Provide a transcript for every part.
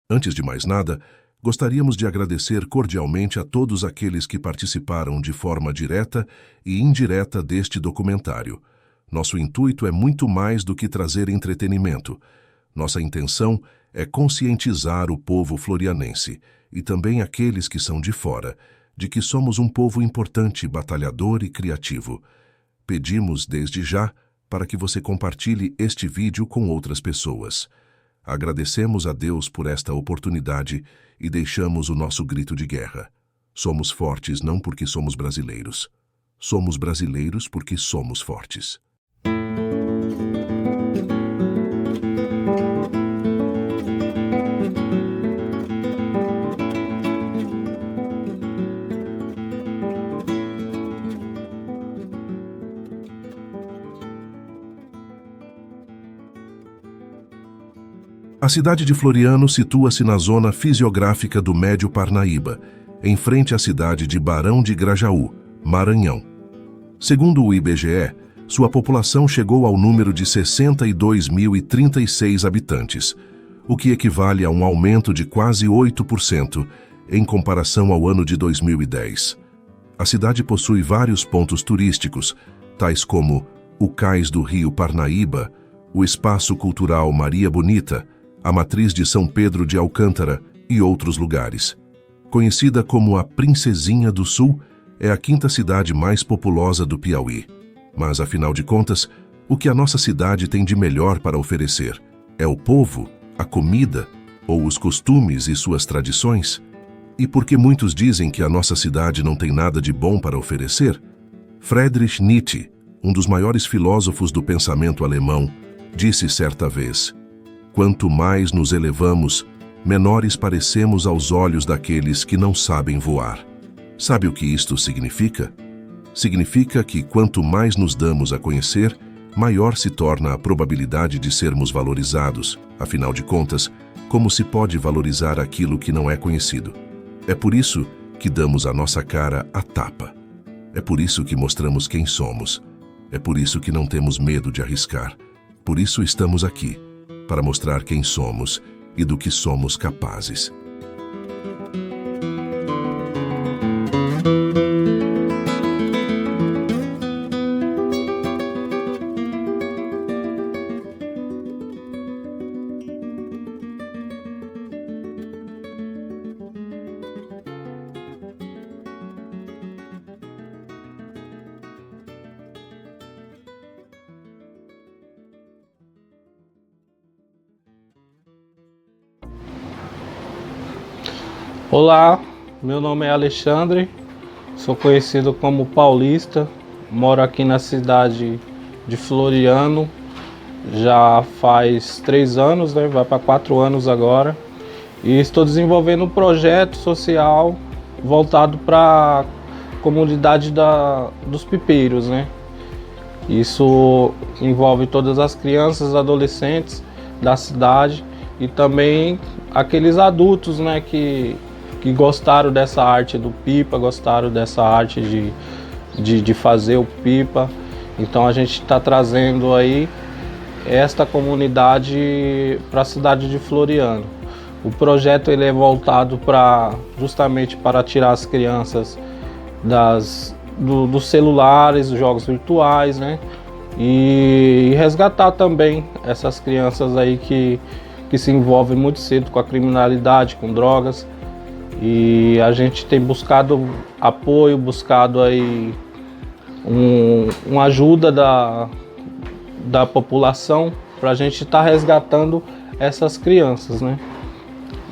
Antes de mais nada, gostaríamos de agradecer cordialmente a todos aqueles que participaram de forma direta e indireta deste documentário. Nosso intuito é muito mais do que trazer entretenimento. Nossa intenção é conscientizar o povo florianense, e também aqueles que são de fora, de que somos um povo importante, batalhador e criativo. Pedimos desde já para que você compartilhe este vídeo com outras pessoas. Agradecemos a Deus por esta oportunidade e deixamos o nosso grito de guerra. Somos fortes não porque somos brasileiros. Somos brasileiros porque somos fortes. A cidade de Floriano situa-se na zona fisiográfica do Médio Parnaíba, em frente à cidade de Barão de Grajaú, Maranhão. Segundo o IBGE, sua população chegou ao número de 62.036 habitantes, o que equivale a um aumento de quase 8% em comparação ao ano de 2010. A cidade possui vários pontos turísticos, tais como o Cais do Rio Parnaíba, o Espaço Cultural Maria Bonita, a Matriz de São Pedro de Alcântara e outros lugares. Conhecida como a Princesinha do Sul, é a quinta cidade mais populosa do Piauí. Mas, afinal de contas, o que a nossa cidade tem de melhor para oferecer? É o povo, a comida ou os costumes e suas tradições? E por que muitos dizem que a nossa cidade não tem nada de bom para oferecer? Friedrich Nietzsche, um dos maiores filósofos do pensamento alemão, disse certa vez: quanto mais nos elevamos, menores parecemos aos olhos daqueles que não sabem voar. Sabe o que isto significa? Significa que quanto mais nos damos a conhecer, maior se torna a probabilidade de sermos valorizados. Afinal de contas, como se pode valorizar aquilo que não é conhecido? É por isso que damos a nossa cara à tapa. É por isso que mostramos quem somos. É por isso que não temos medo de arriscar. Por isso estamos aqui, para mostrar quem somos e do que somos capazes. Olá, meu nome é Alexandre, sou conhecido como Paulista, moro aqui na cidade de Floriano, já faz 3 anos, vai para 4 anos agora, e estou desenvolvendo um projeto social voltado para a comunidade dos pipeiros, Isso envolve todas as crianças e adolescentes da cidade e também aqueles adultos, que gostaram dessa arte do pipa, gostaram dessa arte de fazer o pipa. Então a gente está trazendo aí esta comunidade para a cidade de Floriano. O projeto ele é voltado justamente para tirar as crianças dos celulares, dos jogos virtuais, e resgatar também essas crianças aí que se envolvem muito cedo com a criminalidade, com drogas. E a gente tem buscado apoio, buscado aí uma ajuda da população para a gente estar resgatando essas crianças,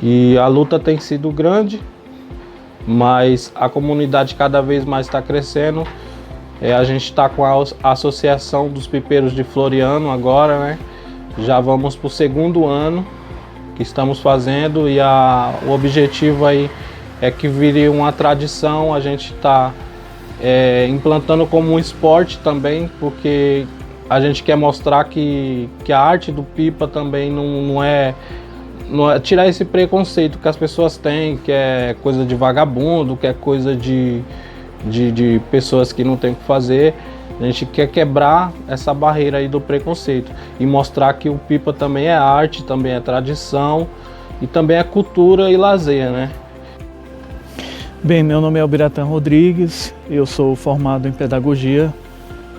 E a luta tem sido grande, mas a comunidade cada vez mais está crescendo. A gente está com a Associação dos Pipeiros de Floriano agora, Já vamos para o 2º ano que estamos fazendo e o objetivo aí é que vire uma tradição. A gente está implantando como um esporte também, porque a gente quer mostrar que a arte do pipa também não é tirar esse preconceito que as pessoas têm, que é coisa de vagabundo, que é coisa de pessoas que não tem o que fazer. A gente quer quebrar essa barreira aí do preconceito e mostrar que o pipa também é arte, também é tradição e também a cultura e lazer, né? Bem, meu nome é Alberatan Rodrigues, eu sou formado em Pedagogia.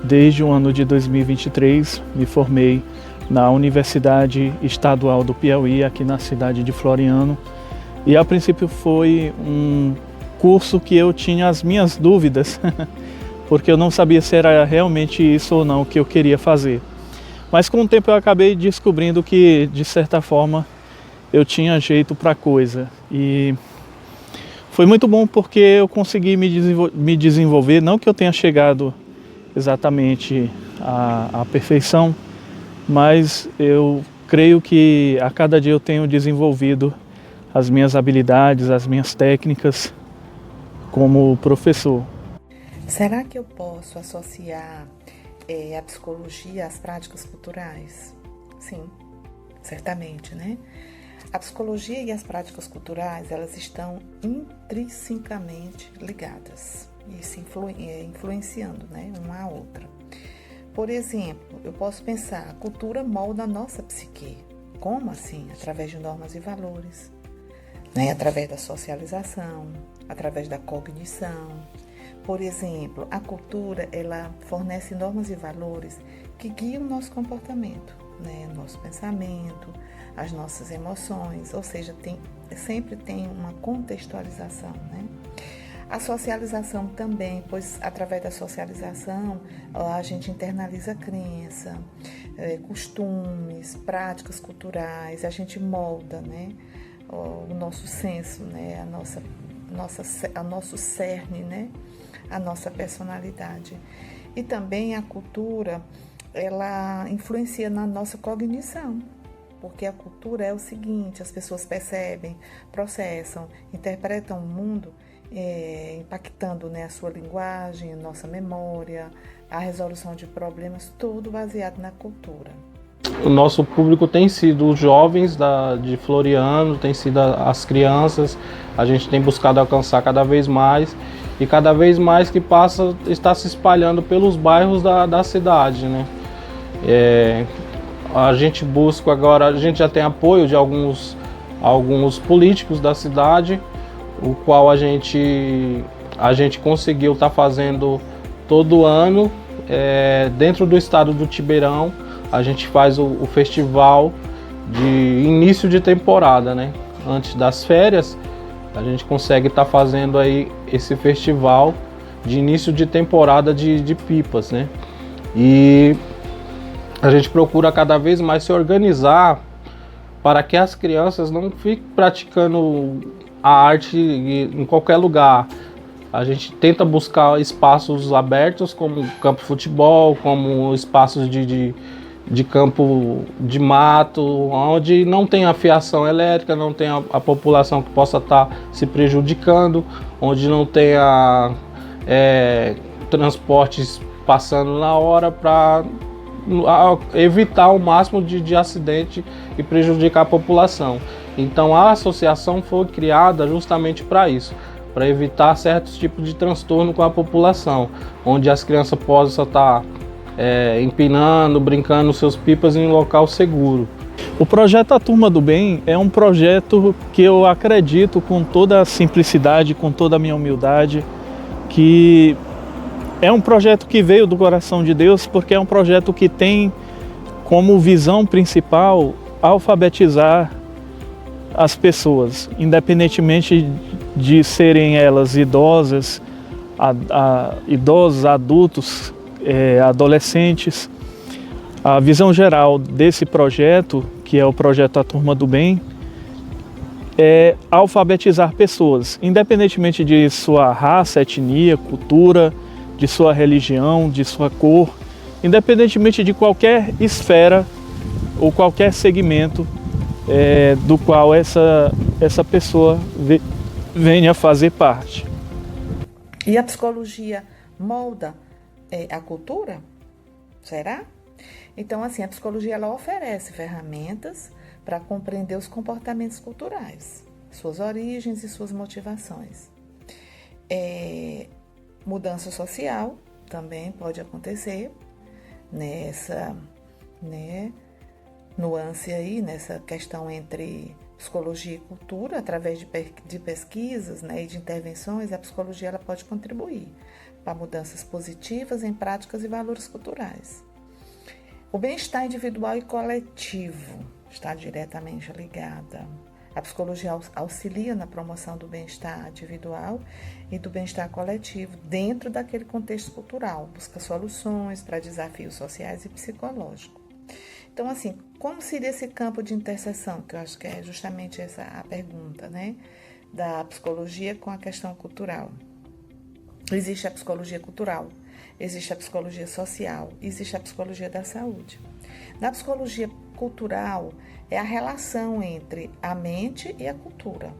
Desde o ano de 2023, me formei na Universidade Estadual do Piauí, aqui na cidade de Floriano. E a princípio foi um curso que eu tinha as minhas dúvidas, porque eu não sabia se era realmente isso ou não que eu queria fazer. Mas com o tempo eu acabei descobrindo que, de certa forma, eu tinha jeito para a coisa. E foi muito bom porque eu consegui me desenvolver, não que eu tenha chegado exatamente à perfeição, mas eu creio que a cada dia eu tenho desenvolvido as minhas habilidades, as minhas técnicas como professor. Será que eu posso associar a psicologia às práticas culturais? Sim, certamente, né? A psicologia e as práticas culturais, elas estão intrinsecamente ligadas e se influenciando, né, uma à outra. Por exemplo, eu posso pensar, a cultura molda a nossa psique. Como assim? Através de normas e valores, né? Através da socialização, através da cognição. Por exemplo, a cultura, ela fornece normas e valores que guiam o nosso comportamento, né? O nosso pensamento, as nossas emoções, ou seja, sempre tem uma contextualização, né? A socialização também, pois através da socialização a gente internaliza a crença, costumes, práticas culturais, a gente molda, né, o nosso senso, né, a nosso cerne, né, a nossa personalidade. E também a cultura, ela influencia na nossa cognição. Porque a cultura é o seguinte, as pessoas percebem, processam, interpretam o mundo, impactando, né, a sua linguagem, a nossa memória, a resolução de problemas, tudo baseado na cultura. O nosso público tem sido os jovens de Floriano, tem sido as crianças, a gente tem buscado alcançar cada vez mais, e cada vez mais que passa está se espalhando pelos bairros da cidade, né? A gente busca agora, a gente já tem apoio de alguns políticos da cidade, o qual a gente conseguiu estar fazendo todo ano, dentro do estado do Tibeirão. A gente faz o festival de início de temporada, né? Antes das férias, a gente consegue estar fazendo aí esse festival de início de temporada de pipas, né? E a gente procura cada vez mais se organizar para que as crianças não fiquem praticando a arte em qualquer lugar. A gente tenta buscar espaços abertos, como campo de futebol, como espaços de campo de mato, onde não tem a fiação elétrica, não tem a população que possa estar se prejudicando, onde não tenha transportes passando na hora, para evitar o máximo de acidente e prejudicar a população. Então a associação foi criada justamente para isso, para evitar certos tipos de transtorno com a população, onde as crianças possam estar empinando, brincando seus pipas em um local seguro. O projeto A Turma do Bem é um projeto que eu acredito, com toda a simplicidade, com toda a minha humildade, que é um projeto que veio do coração de Deus, porque é um projeto que tem como visão principal alfabetizar as pessoas, independentemente de serem elas idosas, idosos, adultos, adolescentes. A visão geral desse projeto, que é o projeto A Turma do Bem, é alfabetizar pessoas, independentemente de sua raça, etnia, cultura, de sua religião, de sua cor, independentemente de qualquer esfera ou qualquer segmento do qual essa pessoa venha fazer parte. E a psicologia molda a cultura? Será? Então, assim, a psicologia ela oferece ferramentas para compreender os comportamentos culturais, suas origens e suas motivações. Mudança social também pode acontecer nessa, nuance aí, nessa questão entre psicologia e cultura, através de pesquisas, né, e de intervenções, a psicologia ela pode contribuir para mudanças positivas em práticas e valores culturais. O bem-estar individual e coletivo está diretamente ligada. A psicologia auxilia na promoção do bem-estar individual e do bem-estar coletivo dentro daquele contexto cultural, busca soluções para desafios sociais e psicológicos. Então, assim, como seria esse campo de interseção, que eu acho que é justamente essa a pergunta, né, da psicologia com a questão cultural? Existe a psicologia cultural, existe a psicologia social, existe a psicologia da saúde. Na psicologia cultural, é a relação entre a mente e a cultura.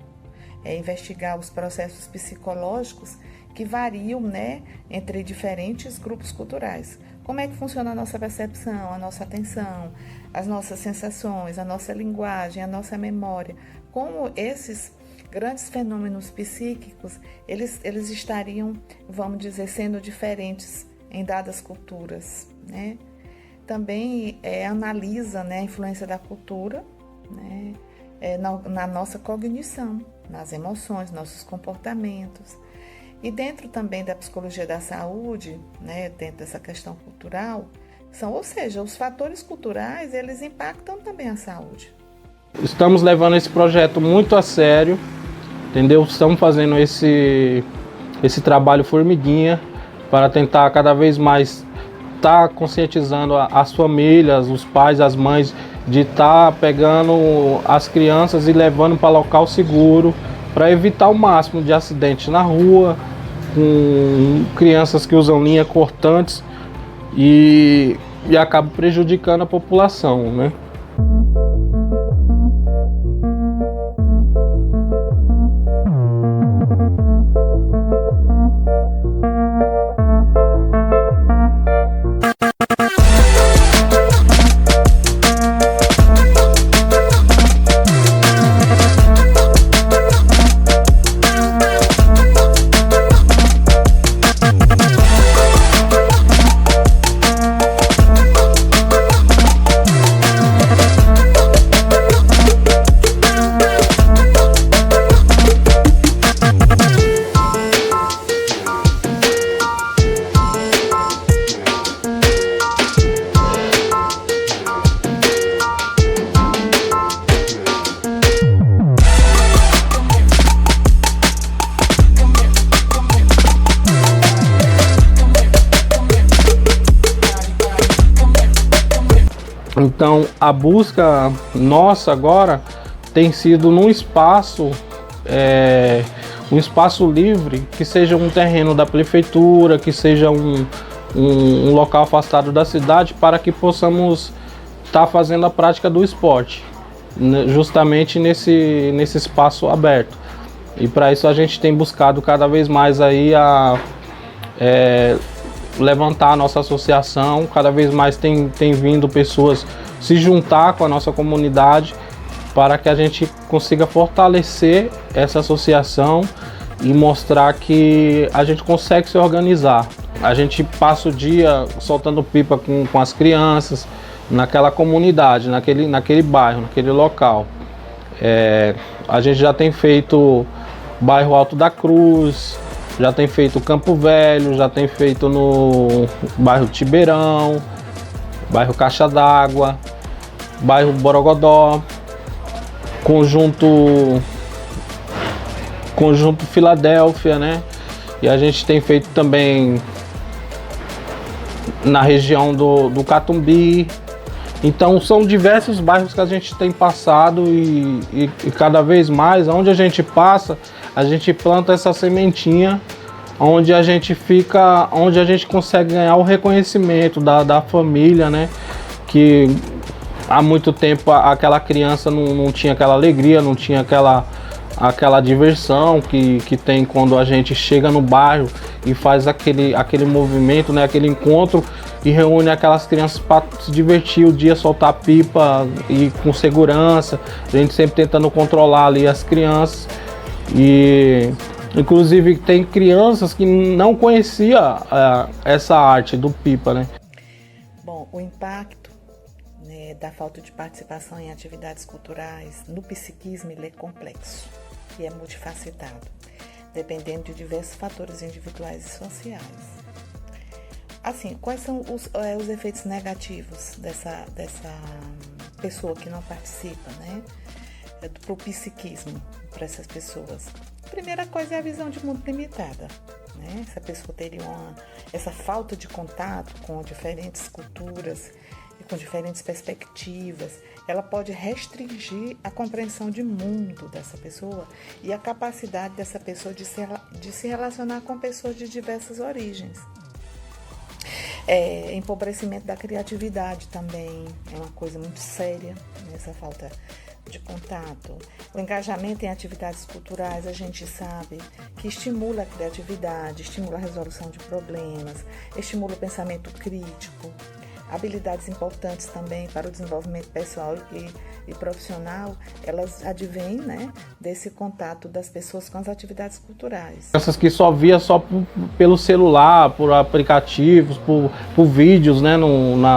É investigar os processos psicológicos que variam, né, entre diferentes grupos culturais. Como é que funciona a nossa percepção, a nossa atenção, as nossas sensações, a nossa linguagem, a nossa memória. Como esses grandes fenômenos psíquicos, eles estariam, vamos dizer, sendo diferentes em dadas culturas, né? Também analisa, né, a influência da cultura, né, na nossa cognição, nas emoções, nossos comportamentos. E dentro também da psicologia da saúde, né, dentro dessa questão cultural, ou seja, os fatores culturais, eles impactam também a saúde. Estamos levando esse projeto muito a sério, entendeu? Estamos fazendo esse trabalho formiguinha para tentar cada vez mais estar conscientizando as famílias, os pais, as mães, de estar pegando as crianças e levando para local seguro, para evitar o máximo de acidentes na rua, com crianças que usam linhas cortantes e acabam prejudicando a população, né? Então, a busca nossa agora tem sido num espaço, um espaço livre, que seja um terreno da prefeitura, que seja um local afastado da cidade, para que possamos estar fazendo a prática do esporte, justamente nesse espaço aberto. E para isso a gente tem buscado cada vez mais aí levantar a nossa associação, cada vez mais tem vindo pessoas se juntar com a nossa comunidade para que a gente consiga fortalecer essa associação e mostrar que a gente consegue se organizar. A gente passa o dia soltando pipa com as crianças naquela comunidade, naquele bairro, naquele local. A gente já tem feito bairro Alto da Cruz, já tem feito Campo Velho, já tem feito no bairro Tibeirão, bairro Caixa d'Água, bairro Borogodó, conjunto Filadélfia, né? E a gente tem feito também na região do Catumbi. Então são diversos bairros que a gente tem passado e cada vez mais, onde a gente passa, a gente planta essa sementinha, onde a gente consegue ganhar o reconhecimento da família, né? Que há muito tempo aquela criança não tinha aquela alegria, não tinha aquela diversão que tem quando a gente chega no bairro e faz aquele movimento, né? Aquele encontro e reúne aquelas crianças para se divertir o dia, soltar pipa e com segurança. A gente sempre tentando controlar ali as crianças. E inclusive tem crianças que não conheciam essa arte do pipa, né? Bom, o impacto, né, da falta de participação em atividades culturais, no psiquismo, ele é complexo e é multifacetado, dependendo de diversos fatores individuais e sociais. Assim, quais são os efeitos negativos dessa pessoa que não participa, né? Para o psiquismo, para essas pessoas. A primeira coisa é a visão de mundo limitada, né? Essa pessoa teria essa falta de contato com diferentes culturas e com diferentes perspectivas, ela pode restringir a compreensão de mundo dessa pessoa e a capacidade dessa pessoa de se relacionar com pessoas de diversas origens. Empobrecimento da criatividade também é uma coisa muito séria, essa falta de contato. O engajamento em atividades culturais, a gente sabe que estimula a criatividade, estimula a resolução de problemas, estimula o pensamento crítico, habilidades importantes também para o desenvolvimento pessoal e profissional, elas advêm, né, desse contato das pessoas com as atividades culturais. Essas que só via pelo celular, por aplicativos, por vídeos, né,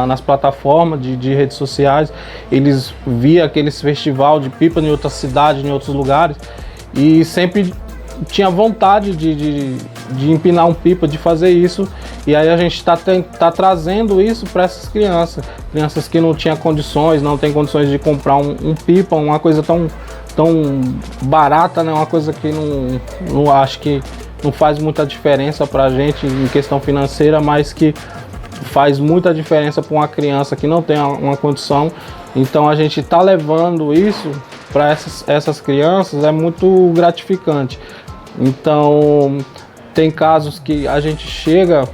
nas plataformas de redes sociais, eles via aqueles festival de pipa em outras cidades, em outros lugares, e sempre tinha vontade de empinar um pipa, de fazer isso, e aí a gente tá trazendo isso para essas crianças que não tinham condições, não tem condições de comprar um pipa, uma coisa tão barata, né? Uma coisa que não acho que não faz muita diferença para a gente em questão financeira, mas que faz muita diferença para uma criança que não tem uma condição. Então a gente tá levando isso para essas crianças, é muito gratificante. Então, tem casos que a gente chega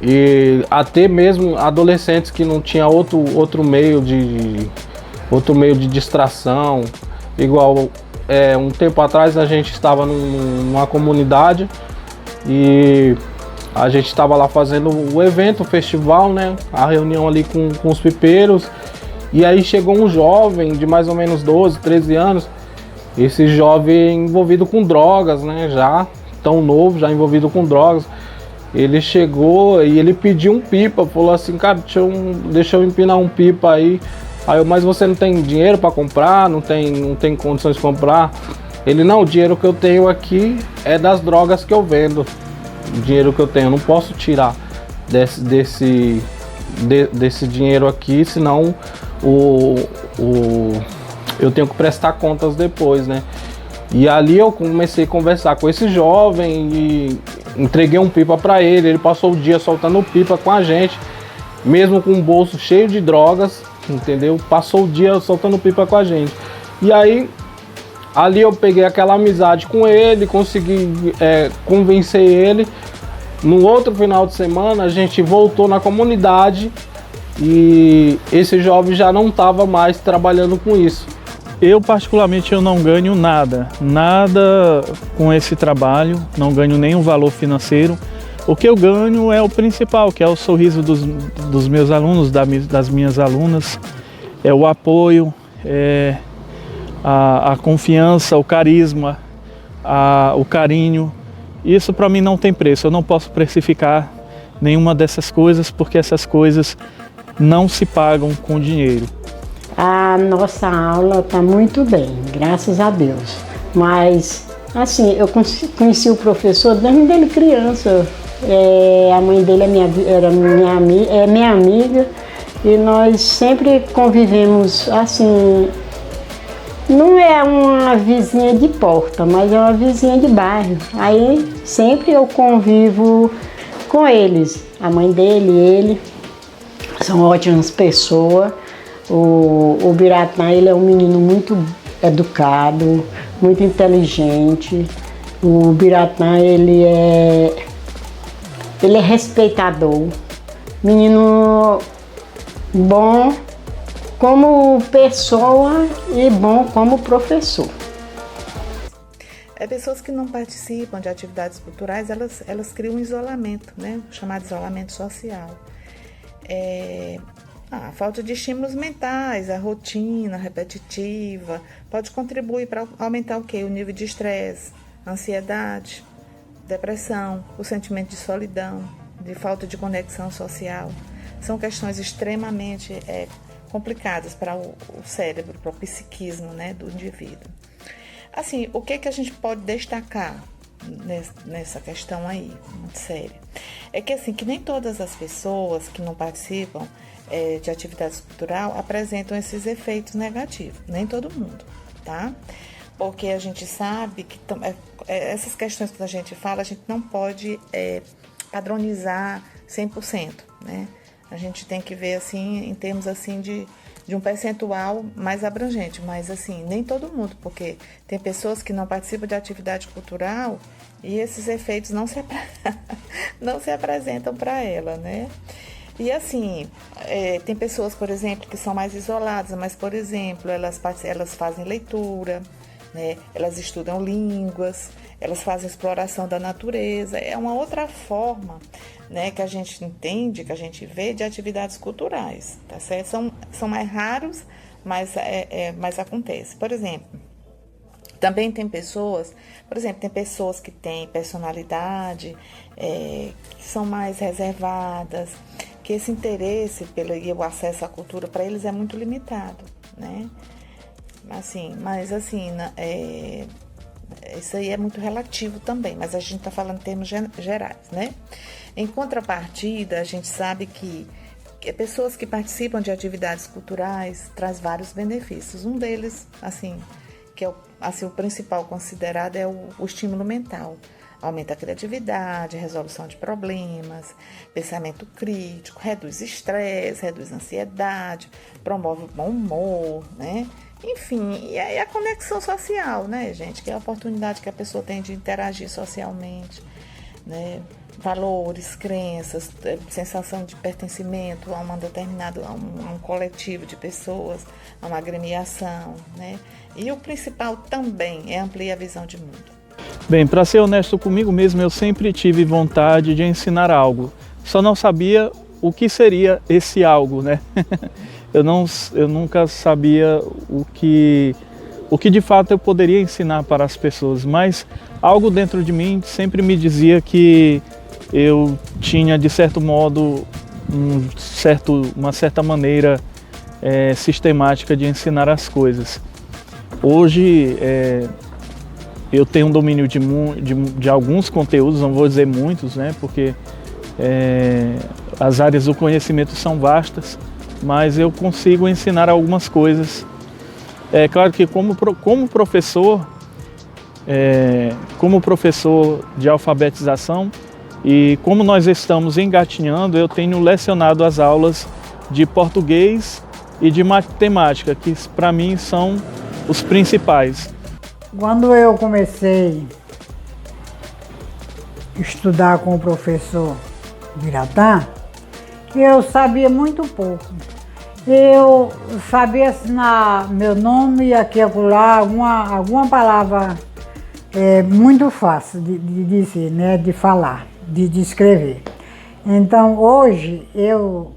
e até mesmo adolescentes que não tinha outro meio de distração. Igual, um tempo atrás a gente estava numa comunidade e a gente estava lá fazendo o evento, o festival, né? A reunião ali com os pipeiros. E aí chegou um jovem de mais ou menos 12, 13 anos. Esse jovem envolvido com drogas, né? Já tão novo, já envolvido com drogas. Ele chegou e ele pediu um pipa, falou assim, cara, deixa eu empinar um pipa aí. Aí eu, mas você não tem dinheiro para comprar, não tem condições de comprar? Ele, não, o dinheiro que eu tenho aqui é das drogas que eu vendo. O dinheiro que eu tenho, eu não posso tirar desse dinheiro aqui, senão eu tenho que prestar contas depois, né? E ali eu comecei a conversar com esse jovem e entreguei um pipa para ele. Ele passou o dia soltando pipa com a gente, mesmo com o bolso cheio de drogas, entendeu? Passou o dia soltando pipa com a gente. E aí, ali eu peguei aquela amizade com ele, consegui convencer ele. No outro final de semana, a gente voltou na comunidade e esse jovem já não estava mais trabalhando com isso. Eu particularmente não ganho nada com esse trabalho, não ganho nenhum valor financeiro. O que eu ganho é o principal, que é o sorriso dos meus alunos, das minhas alunas, é o apoio, a confiança, o carisma, o carinho. Isso para mim não tem preço, eu não posso precificar nenhuma dessas coisas, porque essas coisas não se pagam com dinheiro. A nossa aula está muito bem, graças a Deus. Mas, assim, eu conheci o professor desde ele criança. A mãe dele é minha amiga e nós sempre convivemos, assim, não é uma vizinha de porta, mas é uma vizinha de bairro. Aí sempre eu convivo com eles, a mãe dele e ele, são ótimas pessoas. O Biratã, ele é um menino muito educado, muito inteligente. O Biratã, ele é respeitador, menino bom como pessoa e bom como professor. Pessoas que não participam de atividades culturais, elas criam um isolamento, né? Chamado isolamento social. A falta de estímulos mentais, a rotina repetitiva, pode contribuir para aumentar o quê? O nível de estresse, ansiedade, depressão, o sentimento de solidão, de falta de conexão social. São questões extremamente complicadas para o cérebro, para o psiquismo, né, do indivíduo. Assim, o que a gente pode destacar nessa questão aí, muito séria? É que assim, que nem todas as pessoas que não participam de atividades culturais apresentam esses efeitos negativos, nem todo mundo, tá? Porque a gente sabe que essas questões que a gente fala, a gente não pode padronizar 100%, né? A gente tem que ver assim, em termos assim de um percentual mais abrangente, mas assim, nem todo mundo, porque tem pessoas que não participam de atividade cultural e esses efeitos não se apresentam para ela, né? E assim, tem pessoas, por exemplo, que são mais isoladas, mas, por exemplo, elas fazem leitura, né? Elas estudam línguas, elas fazem exploração da natureza. É uma outra forma, né, que a gente entende, que a gente vê de atividades culturais, tá certo? São mais raros, mas acontece. Por exemplo, também tem pessoas, que têm personalidade, que são mais reservadas, que esse interesse e o acesso à cultura para eles é muito limitado, né? Assim, mas assim, isso aí é muito relativo também, mas a gente está falando em termos gerais, né? Em contrapartida, a gente sabe que pessoas que participam de atividades culturais traz vários benefícios. Um deles, assim, que é o principal considerado, é o estímulo mental. Aumenta a criatividade, resolução de problemas, pensamento crítico, reduz estresse, reduz ansiedade, promove o bom humor, né? Enfim, e aí a conexão social, né, gente? Que é a oportunidade que a pessoa tem de interagir socialmente, né? Valores, crenças, sensação de pertencimento a um coletivo de pessoas, a uma agremiação, né? E o principal também é ampliar a visão de mundo. Bem, para ser honesto comigo mesmo, eu sempre tive vontade de ensinar algo. Só não sabia o que seria esse algo, né? Eu nunca sabia o que de fato eu poderia ensinar para as pessoas, mas algo dentro de mim sempre me dizia que eu tinha, de certo modo, uma certa maneira sistemática de ensinar as coisas. Hoje eu tenho um domínio de alguns conteúdos, não vou dizer muitos, né, porque as áreas do conhecimento são vastas, mas eu consigo ensinar algumas coisas. É claro que como professor de alfabetização e como nós estamos engatinhando, eu tenho lecionado as aulas de português e de matemática, que para mim são os principais. Quando eu comecei a estudar com o professor Biratã, eu sabia muito pouco. Eu sabia assinar meu nome aqui e acolá, alguma palavra muito fácil de dizer, né, de falar, de escrever. Então hoje eu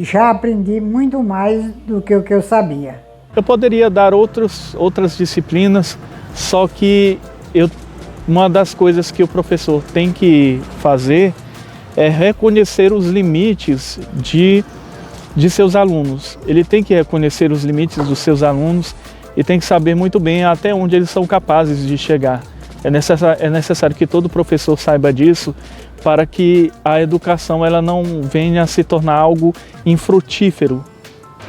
já aprendi muito mais do que o que eu sabia. Eu poderia dar outras disciplinas, só que uma das coisas que o professor tem que fazer é reconhecer os limites de seus alunos. Ele tem que reconhecer os limites dos seus alunos e tem que saber muito bem até onde eles são capazes de chegar. É necessário que todo professor saiba disso para que a educação ela não venha a se tornar algo infrutífero.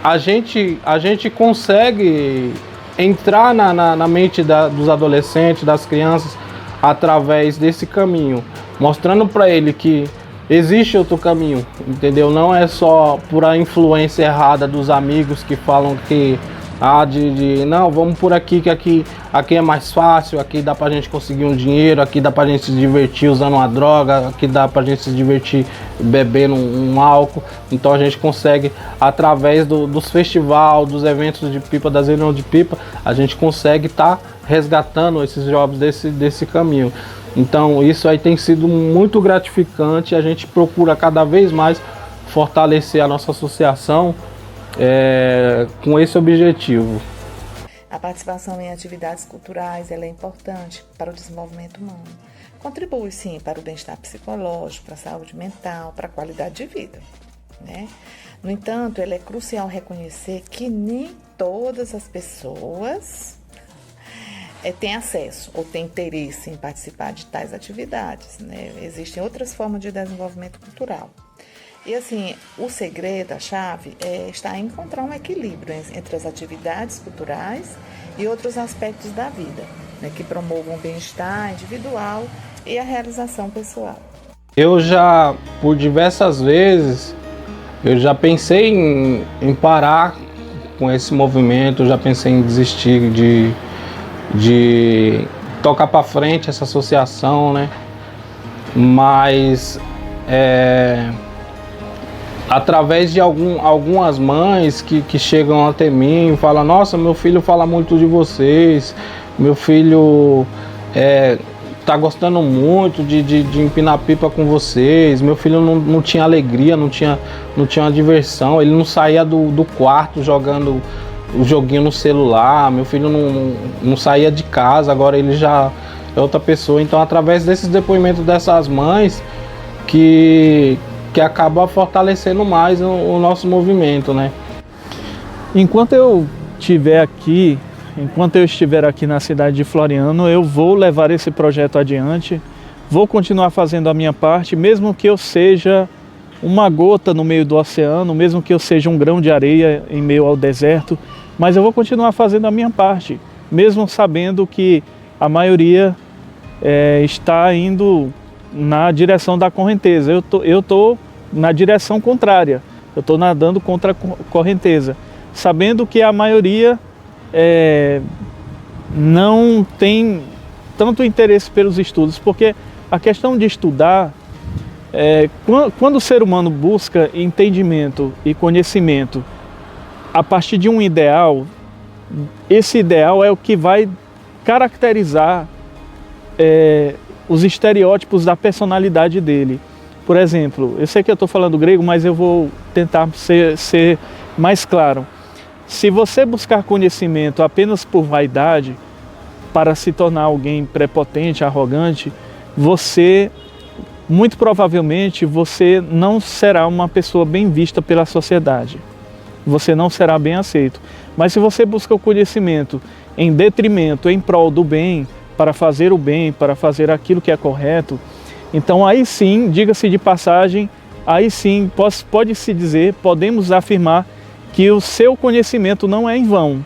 A gente consegue entrar na mente dos adolescentes, das crianças, através desse caminho, mostrando para ele que existe outro caminho, entendeu? Não é só por a influência errada dos amigos que falam que não, vamos por aqui, que aqui é mais fácil, aqui dá pra gente conseguir um dinheiro, aqui dá pra gente se divertir usando uma droga, aqui dá pra gente se divertir bebendo um álcool. Então a gente consegue, através dos festivais, dos eventos de pipa, das reuniões de pipa, a gente consegue estar resgatando esses jovens desse caminho. Então isso aí tem sido muito gratificante. A gente procura cada vez mais fortalecer a nossa associação com esse objetivo. A participação em atividades culturais ela é importante para o desenvolvimento humano. Contribui, sim, para o bem-estar psicológico, para a saúde mental, para a qualidade de vida. né? No entanto, ele é crucial reconhecer que nem todas as pessoas têm acesso ou têm interesse em participar de tais atividades, né? Existem outras formas de desenvolvimento cultural. E assim, o segredo, a chave, está em encontrar um equilíbrio entre as atividades culturais e outros aspectos da vida, né, que promovam o bem-estar individual e a realização pessoal. Eu já, por diversas vezes, eu já pensei em parar com esse movimento, já pensei em desistir de tocar para frente essa associação, né? Mas através de algumas mães que chegam até mim e falam: nossa, meu filho fala muito de vocês, meu filho tá gostando muito de empinar pipa com vocês, meu filho não tinha alegria, não tinha uma diversão, ele não saía do quarto jogando o joguinho no celular, meu filho não saía de casa, agora ele já é outra pessoa. Então, através desses depoimentos dessas mães que acaba fortalecendo mais o nosso movimento, né? Enquanto eu estiver aqui na cidade de Floriano, eu vou levar esse projeto adiante, vou continuar fazendo a minha parte, mesmo que eu seja uma gota no meio do oceano, mesmo que eu seja um grão de areia em meio ao deserto, mas eu vou continuar fazendo a minha parte, mesmo sabendo que a maioria está indo na direção da correnteza. Eu tô na direção contrária, eu estou nadando contra a correnteza, sabendo que a maioria não tem tanto interesse pelos estudos, porque a questão de estudar, quando o ser humano busca entendimento e conhecimento a partir de um ideal, esse ideal é o que vai caracterizar os estereótipos da personalidade dele. Por exemplo, eu sei que eu estou falando grego, mas eu vou tentar ser mais claro. Se você buscar conhecimento apenas por vaidade, para se tornar alguém prepotente, arrogante, muito provavelmente, você não será uma pessoa bem vista pela sociedade. Você não será bem aceito. Mas se você busca o conhecimento em detrimento, em prol do bem, para fazer o bem, para fazer aquilo que é correto, então aí sim, diga-se de passagem, aí sim pode-se dizer, podemos afirmar que o seu conhecimento não é em vão,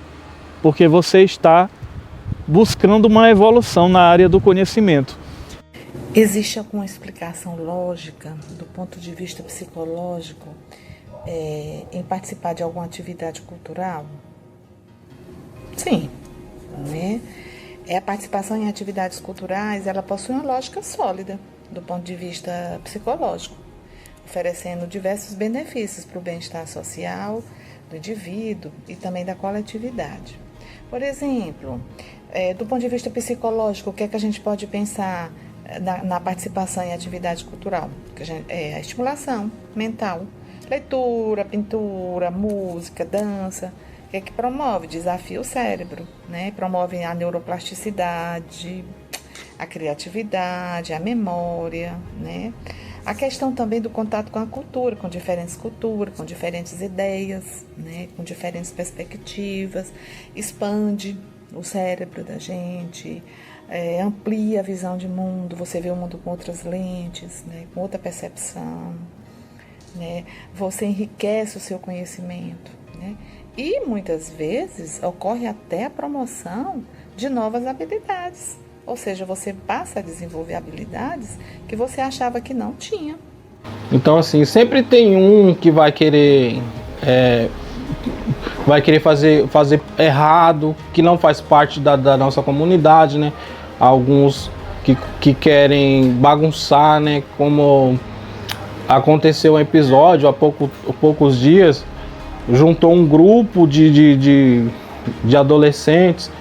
porque você está buscando uma evolução na área do conhecimento. Existe alguma explicação lógica, do ponto de vista psicológico, em participar de alguma atividade cultural? Sim, né? A participação em atividades culturais, ela possui uma lógica sólida, do ponto de vista psicológico, oferecendo diversos benefícios para o bem-estar social do indivíduo e também da coletividade. Por exemplo, do ponto de vista psicológico, o que é que a gente pode pensar na participação em atividade cultural? A estimulação mental, leitura, pintura, música, dança, que promove? Desafia o cérebro, né? Promove a neuroplasticidade, a criatividade, a memória, né? A questão também do contato com a cultura, com diferentes culturas, com diferentes ideias, né? Com diferentes perspectivas, expande o cérebro da gente, amplia a visão de mundo, você vê o mundo com outras lentes, né? Com outra percepção, né? Você enriquece o seu conhecimento, né? E muitas vezes ocorre até a promoção de novas habilidades. Ou seja, você passa a desenvolver habilidades que você achava que não tinha. Então, assim, sempre tem um que vai querer fazer errado, que não faz parte da nossa comunidade, né? Alguns que querem bagunçar, né? Como aconteceu um episódio há poucos dias, juntou um grupo de adolescentes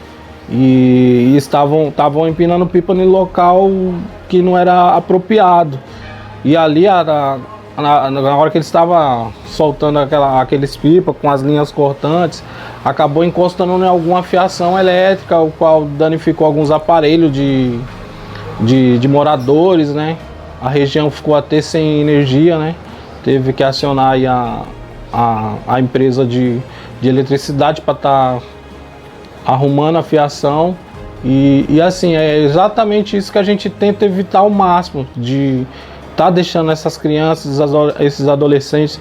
e estavam empinando pipa no local que não era apropriado. E ali, na hora que eles estavam soltando aqueles pipas com as linhas cortantes, acabou encostando em alguma fiação elétrica, o qual danificou alguns aparelhos de moradores, né? A região ficou até sem energia, né? teve que acionar aí a empresa de eletricidade para estar arrumando a fiação. E assim, é exatamente isso que a gente tenta evitar ao máximo, de estar deixando essas crianças, esses adolescentes,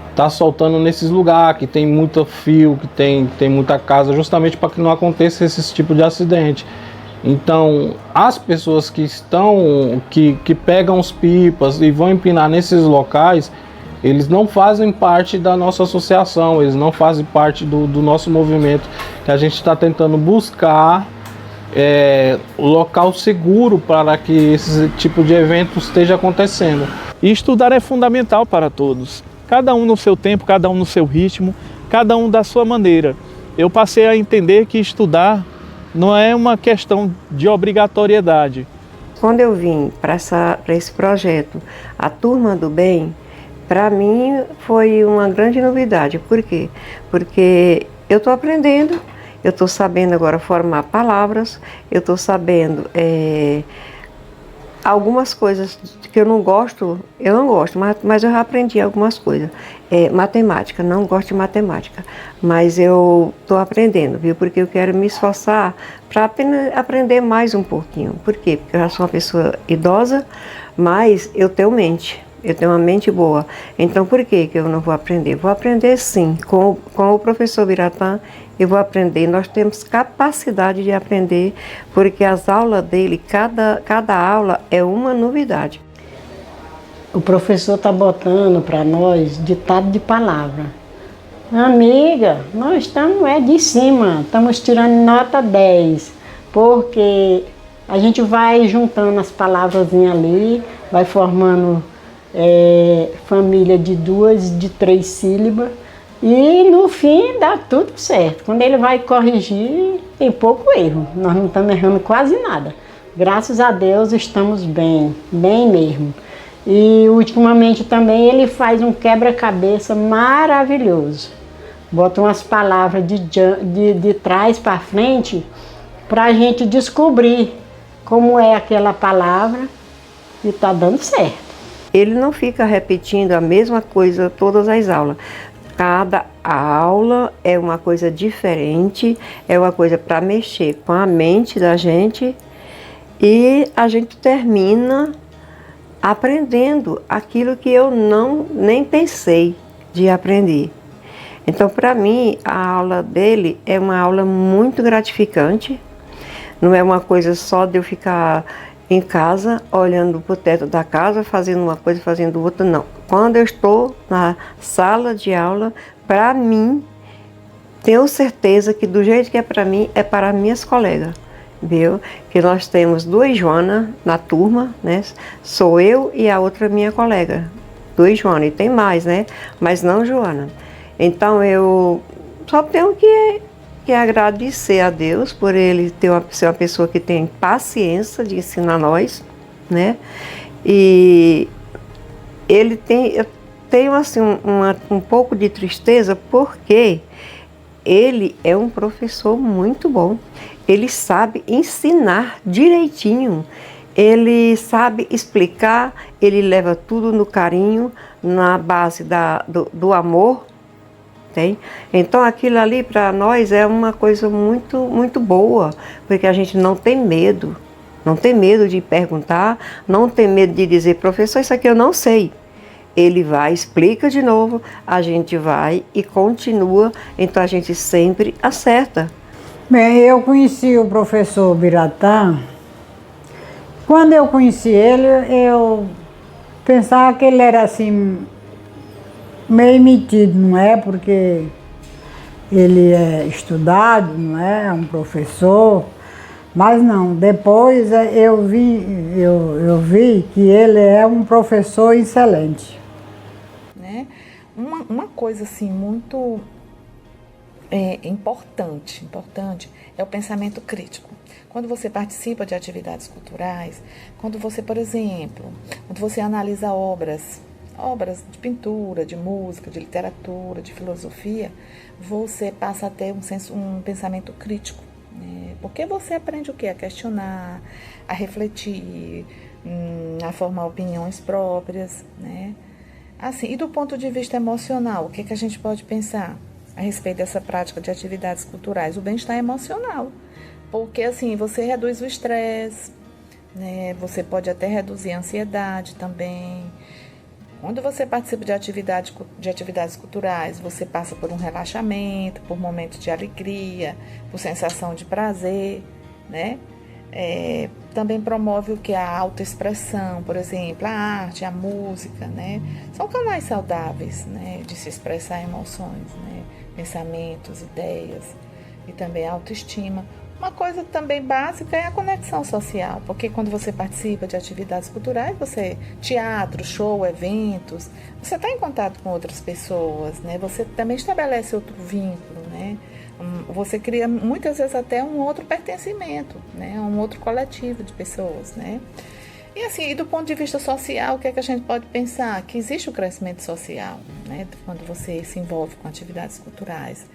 estar soltando nesses lugares que tem muito fio, que tem muita casa, justamente para que não aconteça esse tipo de acidente. Então, as pessoas que pegam os pipas e vão empinar nesses locais, eles não fazem parte da nossa associação, eles não fazem parte do nosso movimento, que a gente está tentando buscar local seguro para que esse tipo de evento esteja acontecendo. E estudar é fundamental para todos, cada um no seu tempo, cada um no seu ritmo, cada um da sua maneira. Eu passei a entender que estudar não é uma questão de obrigatoriedade. Quando eu vim para esse projeto, a Turma do Bem, para mim foi uma grande novidade. Por quê? Porque eu estou aprendendo, eu estou sabendo agora formar palavras, eu estou sabendo algumas coisas que eu não gosto, mas eu já aprendi algumas coisas. Matemática, não gosto de matemática, mas eu estou aprendendo, viu? Porque eu quero me esforçar para aprender mais um pouquinho. Por quê? Porque eu já sou uma pessoa idosa, mas eu tenho mente. Eu tenho uma mente boa. Então, por que eu não vou aprender? Vou aprender sim. Com o professor Biratã, eu vou aprender. Nós temos capacidade de aprender, porque as aulas dele, cada aula é uma novidade. O professor está botando para nós ditado de palavra. Amiga, nós estamos de cima, estamos tirando nota 10, porque a gente vai juntando as palavrazinhas ali, vai formando família de 2, de 3 sílabas e no fim dá tudo certo. Quando ele vai corrigir, tem pouco erro, nós não estamos errando quase nada. Graças a Deus estamos bem, bem mesmo. E ultimamente também ele faz um quebra-cabeça maravilhoso. Bota umas palavras de trás para frente para a gente descobrir como é aquela palavra e está dando certo. Ele não fica repetindo a mesma coisa todas as aulas. Cada aula é uma coisa diferente, é uma coisa para mexer com a mente da gente e a gente termina aprendendo aquilo que eu nem pensei de aprender. Então, para mim, a aula dele é uma aula muito gratificante. Não é uma coisa só de eu ficar em casa, olhando para o teto da casa, fazendo uma coisa, fazendo outra, não. Quando eu estou na sala de aula, para mim, tenho certeza que do jeito que é para mim, é para minhas colegas, viu? Que nós temos 2 Joana na turma, né? Sou eu e a outra minha colega. 2 Joana, e tem mais, né? Mas não Joana. Então, eu só tenho que agradecer a Deus por ele ser uma pessoa que tem paciência de ensinar nós, né? E eu tenho assim um pouco de tristeza porque ele é um professor muito bom. Ele sabe ensinar direitinho, ele sabe explicar, ele leva tudo no carinho, na base do amor. Tem? Então aquilo ali para nós é uma coisa muito, muito boa, porque a gente não tem medo de perguntar, não tem medo de dizer, professor, isso aqui eu não sei. Ele vai, explica de novo, a gente vai e continua, então a gente sempre acerta. Bem, eu conheci o professor Biratã. Quando eu conheci ele, eu pensava que ele era assim, meio metido, não é? Porque ele é estudado, não é? É um professor. Mas não, depois eu vi que ele é um professor excelente. Né? Uma coisa assim muito importante é o pensamento crítico. Quando você participa de atividades culturais, quando você, por exemplo, quando você analisa obras de pintura, de música, de literatura, de filosofia, você passa a ter um pensamento crítico. Né? Porque você aprende o quê? A questionar, a refletir, a formar opiniões próprias, né? Assim, e do ponto de vista emocional, o que, que a gente pode pensar a respeito dessa prática de atividades culturais? O bem-estar emocional, porque assim, você reduz o estresse, né? Você pode até reduzir a ansiedade também. Quando você participa de atividades culturais, você passa por um relaxamento, por momentos de alegria, por sensação de prazer, né? Também promove o que? A autoexpressão, por exemplo, a arte, a música, né? São canais saudáveis, né? De se expressar emoções, né? Pensamentos, ideias e também a autoestima. Uma coisa também básica é a conexão social, porque quando você participa de atividades culturais, teatro, show, eventos, você está em contato com outras pessoas, né? Você também estabelece outro vínculo, né? Você cria muitas vezes até um outro pertencimento, né? Um outro coletivo de pessoas, né? E assim, do ponto de vista social, o que é que a gente pode pensar? Que existe o crescimento social, né? Quando você se envolve com atividades culturais.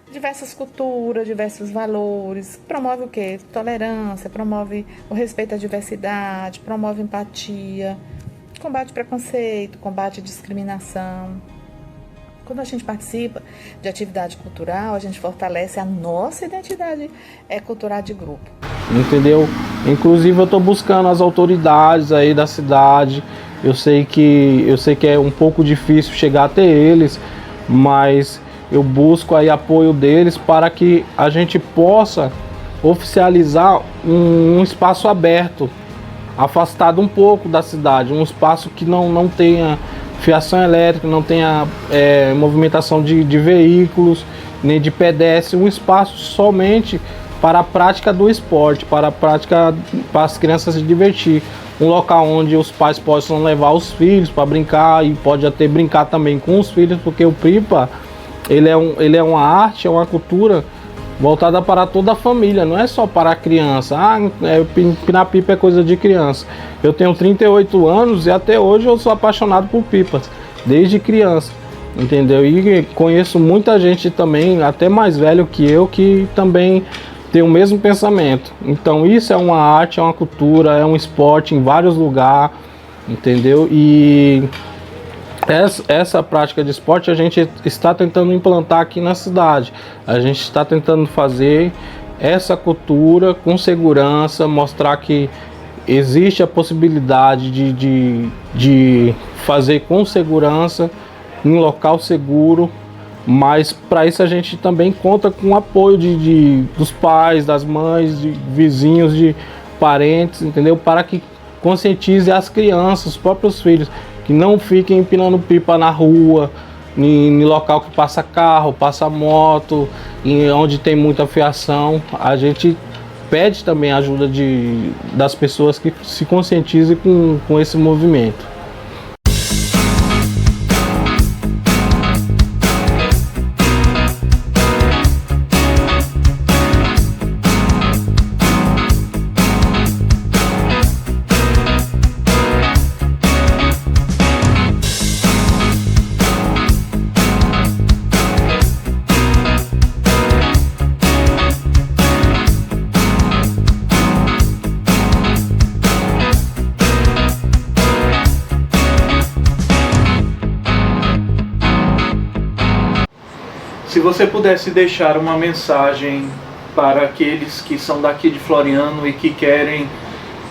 Diversas culturas, diversos valores, promove o quê? Tolerância, promove o respeito à diversidade, promove empatia, combate preconceito, combate discriminação. Quando a gente participa de atividade cultural, a gente fortalece a nossa identidade cultural de grupo. Entendeu? Inclusive eu estou buscando as autoridades aí da cidade. Eu sei que é um pouco difícil chegar até eles, mas eu busco aí apoio deles para que a gente possa oficializar um espaço aberto, afastado um pouco da cidade, um espaço que não tenha fiação elétrica, não tenha movimentação de veículos, nem de pedestres, um espaço somente para a prática do esporte, para as crianças se divertir. Um local onde os pais possam levar os filhos para brincar e pode até brincar também com os filhos, porque o Pipa ele é uma arte, é uma cultura voltada para toda a família, não é só para a criança. Empinar pipa é coisa de criança. Eu tenho 38 anos e até hoje eu sou apaixonado por pipas, desde criança, entendeu? E conheço muita gente também, até mais velho que eu, que também tem o mesmo pensamento. Então isso é uma arte, é uma cultura, é um esporte em vários lugares, entendeu? E essa prática de esporte a gente está tentando implantar aqui na cidade. A gente está tentando fazer essa cultura com segurança, mostrar que existe a possibilidade de fazer com segurança, em local seguro, mas para isso a gente também conta com o apoio dos pais, das mães, de vizinhos, de parentes, entendeu? Para que conscientize as crianças, os próprios filhos, que não fiquem empinando pipa na rua, em local que passa carro, passa moto, onde tem muita fiação. A gente pede também a ajuda das pessoas que se conscientizem com esse movimento. Se você pudesse deixar uma mensagem para aqueles que são daqui de Floriano e que querem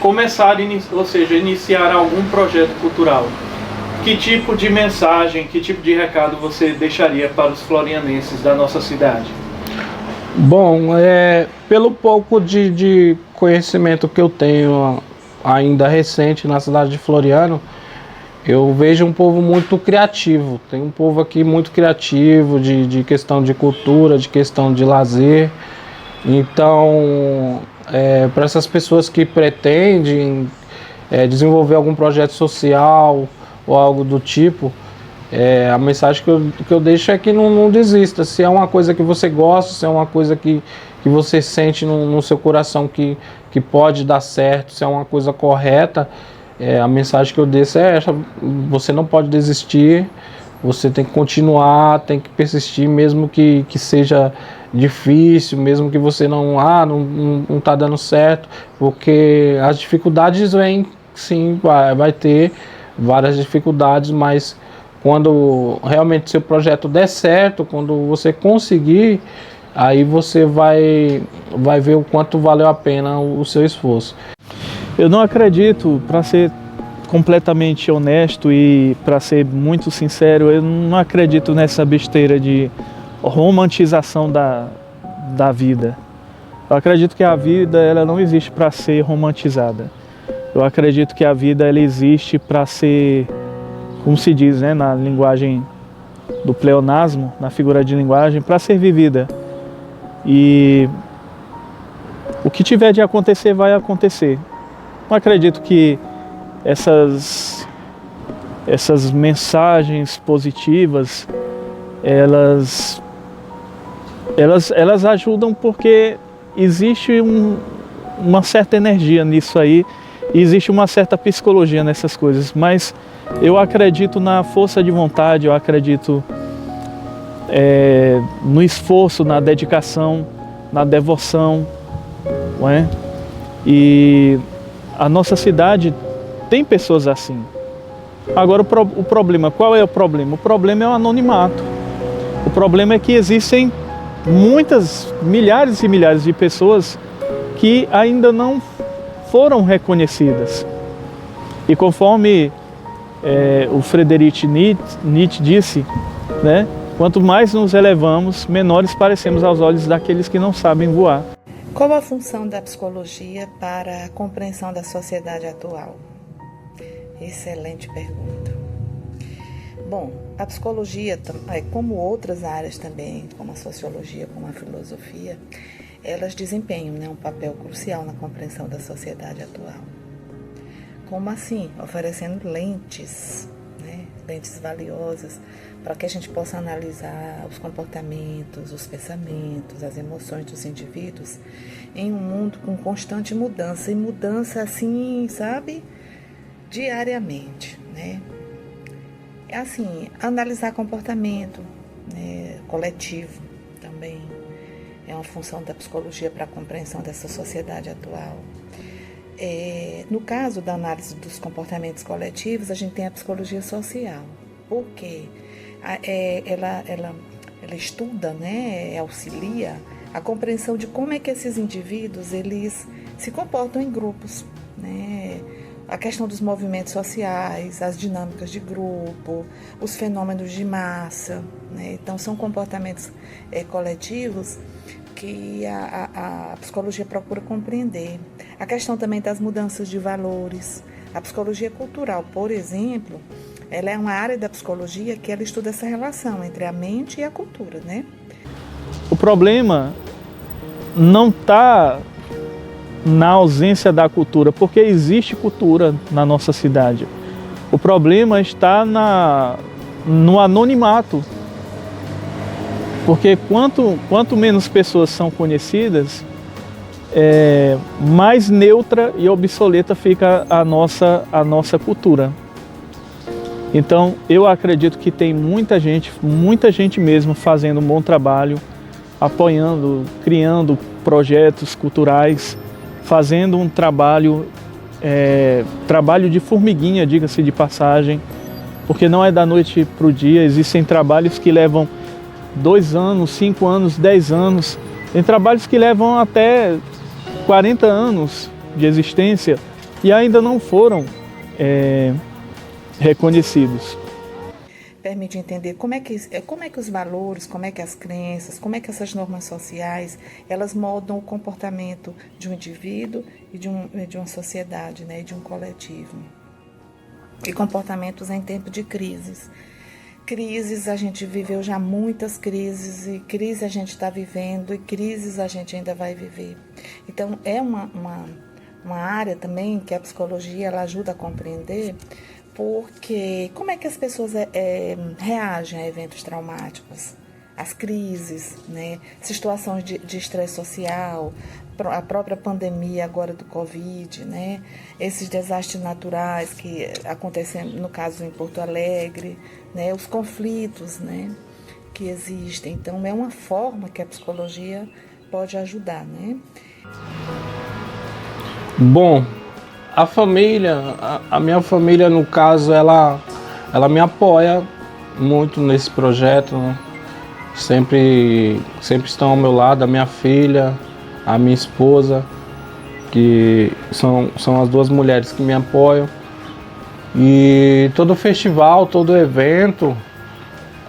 começar, ou seja, iniciar algum projeto cultural, que tipo de mensagem, que tipo de recado você deixaria para os florianenses da nossa cidade? Bom, pelo pouco de conhecimento que eu tenho ainda recente na cidade de Floriano, eu vejo um povo muito criativo. Tem um povo aqui muito criativo de questão de cultura, de questão de lazer. Então, para essas pessoas que pretendem desenvolver algum projeto social ou algo do tipo, a mensagem que eu deixo é que não desista. Se é uma coisa que você gosta, se é uma coisa que você sente no seu coração que pode dar certo, se é uma coisa correta, a mensagem que eu deixo é essa: você não pode desistir, você tem que continuar, tem que persistir, mesmo que seja difícil, mesmo que você não está dando certo, porque as dificuldades vêm, sim, vai ter várias dificuldades, mas quando realmente seu projeto der certo, quando você conseguir, aí você vai ver o quanto valeu a pena o seu esforço. Eu não acredito, para ser completamente honesto e para ser muito sincero, eu não acredito nessa besteira de romantização da vida. Eu acredito que a vida ela não existe para ser romantizada. Eu acredito que a vida ela existe para ser, como se diz, né, na linguagem do pleonasmo, na figura de linguagem, para ser vivida. E o que tiver de acontecer, vai acontecer. Não acredito que essas mensagens positivas, elas ajudam porque existe uma certa energia nisso aí, e existe uma certa psicologia nessas coisas, mas eu acredito na força de vontade, eu acredito no esforço, na dedicação, na devoção, não é? E a nossa cidade tem pessoas assim. Agora o problema, qual é o problema? O problema é o anonimato. O problema é que existem milhares e milhares de pessoas que ainda não foram reconhecidas. E conforme o Friedrich Nietzsche disse, né, quanto mais nos elevamos, menores parecemos aos olhos daqueles que não sabem voar. Qual a função da psicologia para a compreensão da sociedade atual? Excelente pergunta. Bom, a psicologia, como outras áreas também, como a sociologia, como a filosofia, elas desempenham, né, um papel crucial na compreensão da sociedade atual. Como assim? Oferecendo lentes, né, lentes valiosas para que a gente possa analisar os comportamentos, os pensamentos, as emoções dos indivíduos em um mundo com constante mudança, e mudança assim, sabe, diariamente, né? É assim, analisar comportamento, né, coletivo também é uma função da psicologia para a compreensão dessa sociedade atual. No caso da análise dos comportamentos coletivos, a gente tem a psicologia social. Por quê? Ela estuda, né, auxilia a compreensão de como é que esses indivíduos eles se comportam em grupos, né? A questão dos movimentos sociais, as dinâmicas de grupo, os fenômenos de massa, né? Então são comportamentos coletivos que a psicologia procura compreender. A questão também das mudanças de valores. A psicologia cultural, por exemplo, ela é uma área da psicologia que ela estuda essa relação entre a mente e a cultura, né? O problema não está na ausência da cultura, porque existe cultura na nossa cidade. O problema está no anonimato, porque quanto menos pessoas são conhecidas, mais neutra e obsoleta fica a nossa cultura. Então, eu acredito que tem muita gente mesmo fazendo um bom trabalho, apoiando, criando projetos culturais, fazendo um trabalho de formiguinha, diga-se de passagem, porque não é da noite para o dia, existem trabalhos que levam 2 anos, 5 anos, 10 anos, tem trabalhos que levam até 40 anos de existência e ainda não foram reconhecidos. Permite entender como é que os valores, como é que as crenças, como é que essas normas sociais, elas moldam o comportamento de um indivíduo e de uma sociedade, né, e de um coletivo. E comportamentos em tempo de crises. Crises, a gente viveu já muitas crises, e crise a gente está vivendo, e crises a gente ainda vai viver. Então, é uma área também que a psicologia ela ajuda a compreender, porque como é que as pessoas reagem a eventos traumáticos, às crises, né? Situações de estresse social, a própria pandemia agora do Covid, né? Esses desastres naturais que acontecem, no caso em Porto Alegre, né? Os conflitos, né, que existem. Então, é uma forma que a psicologia pode ajudar, né? Bom, a família, a minha família, no caso, ela me apoia muito nesse projeto, né? Sempre estão ao meu lado, a minha filha, a minha esposa, que são as duas mulheres que me apoiam. E todo festival, todo evento,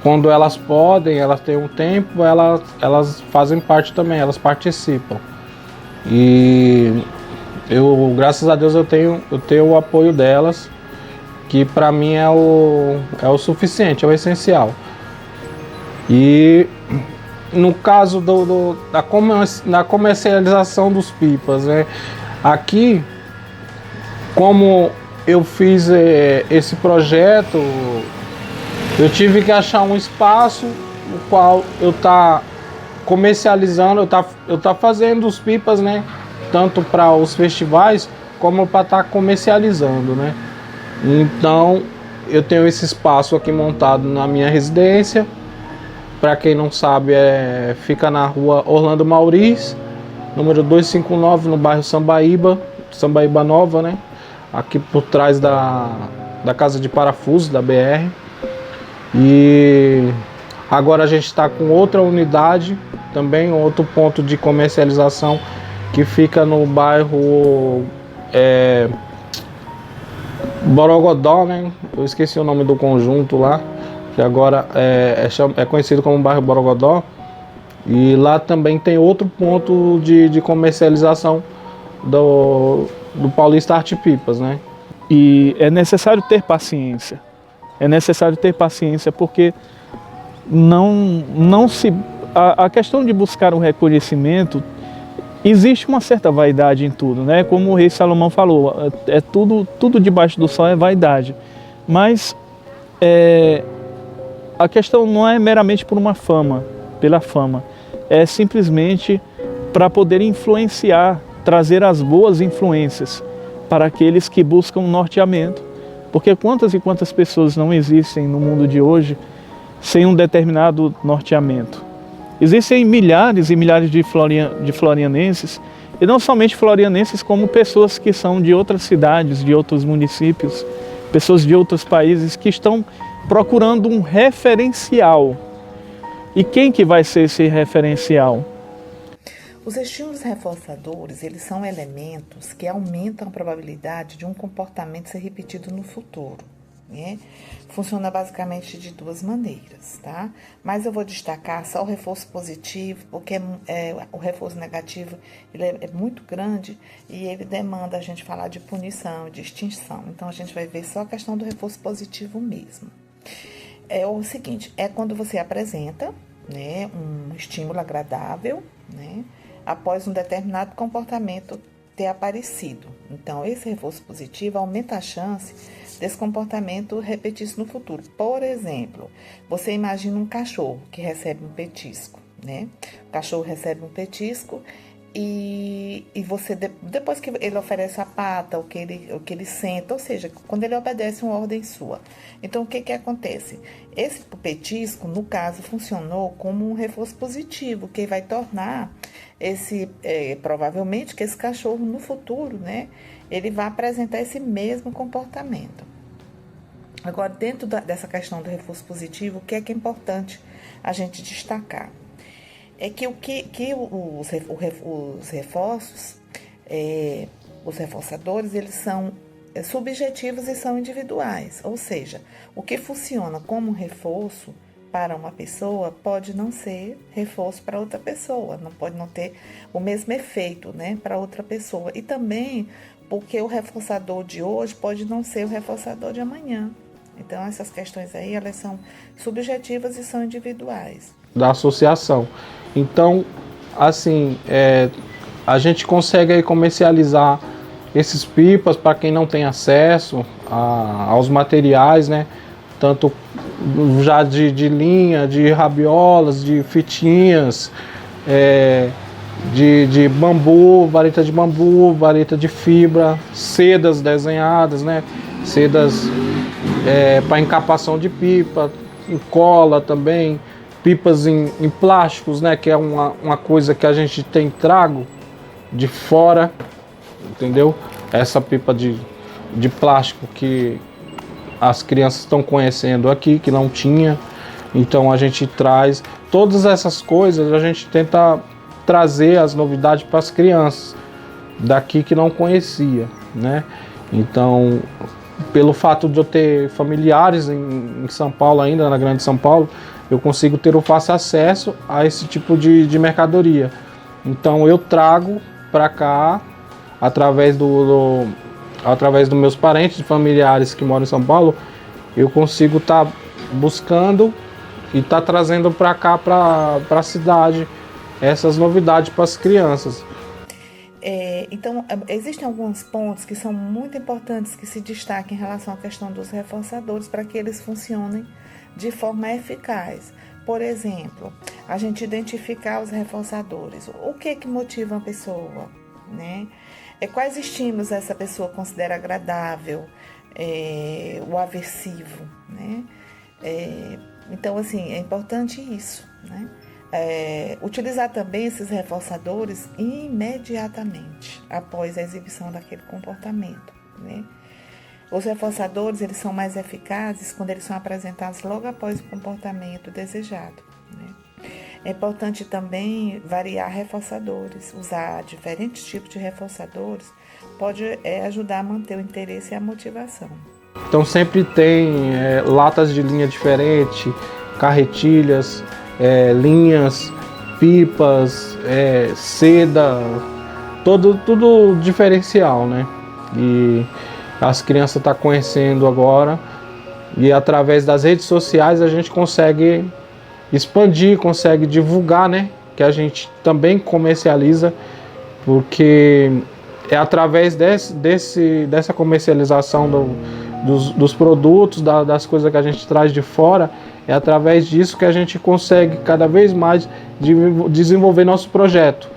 quando elas podem, elas têm um tempo, elas fazem parte também, elas participam. E eu, graças a Deus, eu tenho o apoio delas, que para mim é o suficiente, é o essencial. E no caso da comercialização dos pipas, né? Aqui, como eu fiz esse projeto, eu tive que achar um espaço no qual eu tá comercializando, eu tá fazendo os pipas, né? Tanto para os festivais como para estar comercializando, né? Então eu tenho esse espaço aqui montado na minha residência. Para quem não sabe, fica na rua Orlando Mauriz, número 259, no bairro Sambaíba Nova, né? Aqui por trás da Casa de Parafuso, da BR. E agora a gente está com outra unidade, também outro ponto de comercialização, que fica no bairro Borogodó, né? Eu esqueci o nome do conjunto lá, que agora é conhecido como bairro Borogodó. E lá também tem outro ponto de comercialização do Paulista Arte Pipas, né? E é necessário ter paciência. É necessário ter paciência porque a questão de buscar o reconhecimento, existe uma certa vaidade em tudo, né? Como o rei Salomão falou, tudo debaixo do sol é vaidade. Mas a questão não é meramente pela fama, é simplesmente para poder influenciar, trazer as boas influências para aqueles que buscam norteamento. Porque quantas e quantas pessoas não existem no mundo de hoje sem um determinado norteamento? Existem milhares e milhares de florianenses, e não somente florianenses, como pessoas que são de outras cidades, de outros municípios, pessoas de outros países que estão procurando um referencial. E quem que vai ser esse referencial? Os estímulos reforçadores, eles são elementos que aumentam a probabilidade de um comportamento ser repetido no futuro, né? Funciona basicamente de duas maneiras, tá? Mas eu vou destacar só o reforço positivo, porque o reforço negativo ele é muito grande e ele demanda a gente falar de punição, de extinção. Então, a gente vai ver só a questão do reforço positivo mesmo. É o seguinte, é quando você apresenta, né, um estímulo agradável, né, após um determinado comportamento ter aparecido. Então, esse reforço positivo aumenta a chance desse comportamento repetir-se no futuro. Por exemplo, você imagina um cachorro que recebe um petisco, né? O cachorro recebe um petisco e você, depois que ele oferece a pata, o que ele senta, ou seja, quando ele obedece uma ordem sua. Então, o que acontece? Esse petisco, no caso, funcionou como um reforço positivo, que vai tornar provavelmente que esse cachorro no futuro, né, ele vai apresentar esse mesmo comportamento. Agora, dentro dessa questão do reforço positivo, o que é importante a gente destacar? É que os reforços, os reforçadores, eles são subjetivos e são individuais. Ou seja, o que funciona como reforço para uma pessoa pode não ser reforço para outra pessoa, pode não ter o mesmo efeito, né, para outra pessoa. E também porque o reforçador de hoje pode não ser o reforçador de amanhã. Então, essas questões aí, elas são subjetivas e são individuais. Da associação. Então, assim, a gente consegue aí comercializar esses pipas para quem não tem acesso aos materiais, né? Tanto já de linha, de rabiolas, de fitinhas, de bambu, vareta de bambu, vareta de fibra, sedas desenhadas, né? Sedas para encapação de pipa, em cola também, pipas em plásticos, né? Que é uma coisa que a gente tem trago de fora, entendeu? Essa pipa de plástico que as crianças estão conhecendo aqui, que não tinha. Então a gente traz todas essas coisas, a gente tenta trazer as novidades para as crianças daqui que não conhecia, né? Então, pelo fato de eu ter familiares em São Paulo ainda, na Grande São Paulo, eu consigo ter o fácil acesso a esse tipo de mercadoria. Então eu trago para cá, através dos meus parentes, familiares que moram em São Paulo, eu consigo estar buscando e estar trazendo para cá, para a cidade, essas novidades para as crianças. Então, existem alguns pontos que são muito importantes que se destacam em relação à questão dos reforçadores para que eles funcionem de forma eficaz. Por exemplo, a gente identificar os reforçadores. O que motiva uma pessoa, né? Quais estímulos essa pessoa considera agradável, o aversivo, né? Então, assim, é importante isso, né? Utilizar também esses reforçadores imediatamente após a exibição daquele comportamento, né? Os reforçadores, eles são mais eficazes quando eles são apresentados logo após o comportamento desejado, né? É importante também variar reforçadores, usar diferentes tipos de reforçadores pode ajudar a manter o interesse e a motivação. Então sempre tem latas de linha diferente, carretilhas, linhas, pipas, seda, tudo diferencial, né? E as crianças estão conhecendo agora, e através das redes sociais a gente consegue expandir, consegue divulgar, né? Que a gente também comercializa, porque é através dessa comercialização dos produtos, das coisas que a gente traz de fora, é através disso que a gente consegue cada vez mais desenvolver nosso projeto.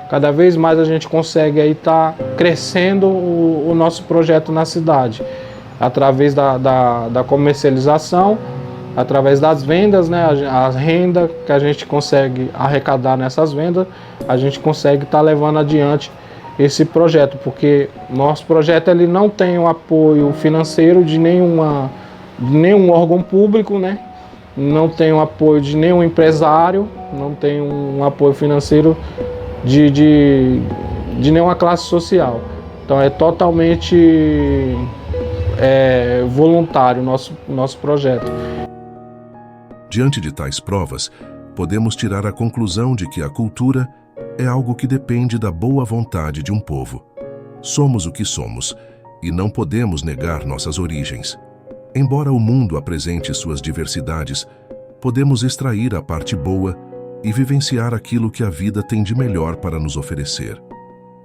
Cada vez mais a gente consegue aí estar crescendo o nosso projeto na cidade, através da comercialização, através das vendas, né? A renda que a gente consegue arrecadar nessas vendas, a gente consegue estar levando adiante esse projeto, porque nosso projeto ele não tem o apoio financeiro de nenhum órgão público, né? Não tem o apoio de nenhum empresário, não tem um apoio financeiro de nenhuma classe social. Então é totalmente voluntário o nosso projeto. Diante de tais provas, podemos tirar a conclusão de que a cultura é algo que depende da boa vontade de um povo. Somos o que somos e não podemos negar nossas origens. Embora o mundo apresente suas diversidades, podemos extrair a parte boa e vivenciar aquilo que a vida tem de melhor para nos oferecer.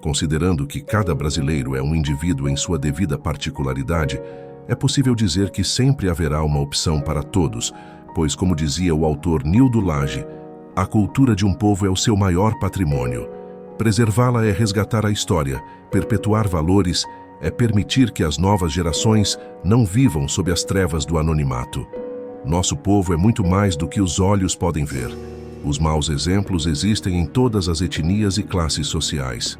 Considerando que cada brasileiro é um indivíduo em sua devida particularidade, é possível dizer que sempre haverá uma opção para todos, pois, como dizia o autor Nildo Lage, a cultura de um povo é o seu maior patrimônio. Preservá-la é resgatar a história, perpetuar valores, é permitir que as novas gerações não vivam sob as trevas do anonimato. Nosso povo é muito mais do que os olhos podem ver. Os maus exemplos existem em todas as etnias e classes sociais.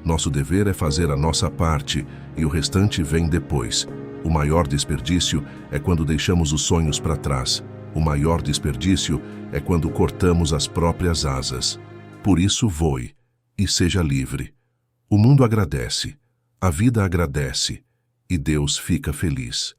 Nosso dever é fazer a nossa parte e o restante vem depois. O maior desperdício é quando deixamos os sonhos para trás. O maior desperdício é quando cortamos as próprias asas. Por isso voe e seja livre. O mundo agradece, a vida agradece e Deus fica feliz.